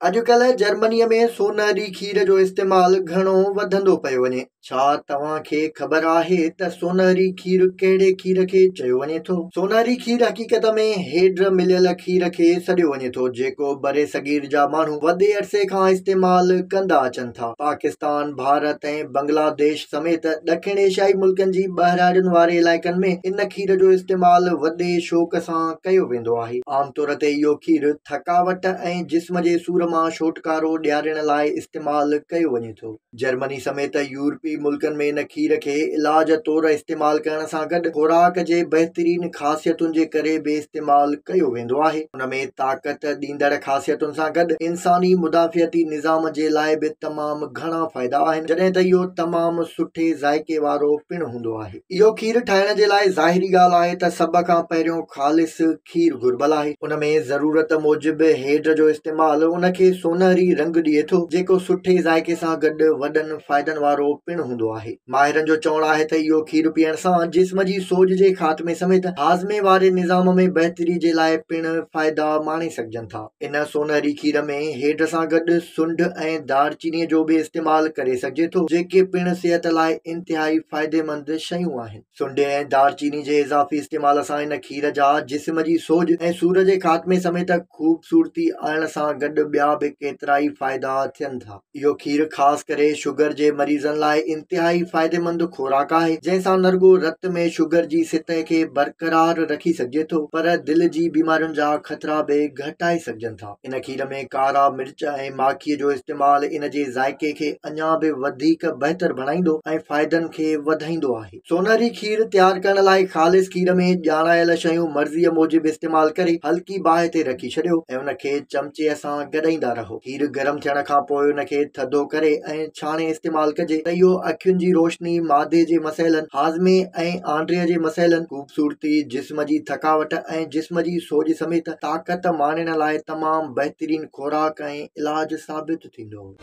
अॼुकल्ह जर्मनीअ में सोनहरी खीर जो इस्तेमालु घणो वधंदो पियो वञे। छा तव्हांखे ख़बर आहे त सोनहरी खीर कहिड़े खीर खे चयो वञे थो? सोनहरी खीर हक़ीक़त में हेड मिलियल खीर खे सॾियो वञे थो, जेको बरे सगीर जा माण्हू वॾे अरसे खां इस्तेमालु कंदा अचनि था। पाकिस्तान, भारत ऐं बांग्लादेश समेत ॾखिण एशियाई मुल्कनि जी ॿाहिराड़ियुनि वारे इलाइक़नि में इन खीर जो इस्तेमालु वॾे शौक़ सां कयो वेंदो आहे। आमतौर ते इहो खीर थकावट ऐं जिस्म जे सूर मां छुटकारो ॾियारण लाइ इस्तेमालु कयो वञे थो। जर्मनी समेत यूरोपी मुल्कनि में इन खीर खे इलाज तौरु इस्तेमालु करण सां गॾु खुराक जे बहितरीन ख़ासियतुनि जे करे बि इस्तेमालु कयो वेंदो आहे। उन में ताक़त ॾींदड़ ख़ासियतुनि सां गॾु इंसानी मुदाफ़ियती निज़ाम जे लाइ बि तमामु घणा फ़ाइदा आहिनि, जॾहिं त इहो तमामु सुठे ज़ाइके वारो पिणु हूंदो आहे। इहो खीर ठाहिण जे लाइ ज़ाहिरी ॻाल्हि आहे त सभ खां पहिरियों ख़ालिस खीर घुर्बल आहे। उन में ज़रूरत मूजिबि हेड जो इस्तेमालु उनखे सोनहरी रंग ॾिए थो, जेको सुठे ज़ाइके सां गॾु वॾनि फ़ाइदनि वारो पिणु हूंदो आहे। माहिरनि जो चवणु आहे त इहो खीर पीअण सां जिस्म जी सोज जे ख़ात्मे समेत हाज़मे वारे निज़ाम में बहितरी जे लाइ पिणु फ़ाइदा माणे सघजनि था। इन सोनहरी खीर में हेड सां गॾु सुंढ ऐं दारचीनीअ जो बि इस्तेमालु करे सघिजे थो, जेके पिणु सिहत लाइ इंतिहाई फ़ाइदेमंद शयूं आहिनि। सुंढ ऐं दारचीनी जे इज़ाफ़ी इस्तेमाल सां इन खीर जा जिस्म जी सोज ऐं सूर जे ख़ात्मे समेत ख़ूबसूरती आणण सां गॾु ॿिया बि केतिरा ई फ़ाइदा थियनि था। इहो खीर ख़ासि करे शुगर जे मरीज़नि लाइ इंतिहाई फ़ाइदेमंद खुराक आहे, जंहिंसां न रुॻो रत में शुगर जी सतह खे बरक़रार रखी सघिजे थो, पर दिलि जी बीमारियुनि जा ख़तरा बि घटाए सघजनि था। इन खीर में कारा मिर्च ऐं माखीअ जो इस्तेमालु इन जे ज़ाइके खे अञा बि वधीक बहितर बणाईंदो ऐं फ़ाइदनि खे वधाईंदो आहे। सोनहरी खीर तयारु करण लाइ ख़ालिस खीर में ॼाणायल शयूं मर्ज़ीअ मूजिबि इस्तेमालु करे हल्की बाहि ते रखी छॾियो ऐं उनखे चमचे सां गॾाईंदा रहो। खीर गरम थियण खां पोइ उनखे थधो करे ऐं छाणे इस्तेमालु कजे त इहो अखियुनि जी रोशनी, मादे जे मसइलनि, हाज़मे ऐं आंड्रीअ जे मसइलनि, ख़ूबसूरती, जिस्म जी थकावट ऐं जिस्म जी सोज समेत ताक़त माणण लाइ तमामु बहितरीन खुराक ऐं इलाज साबित थींदो।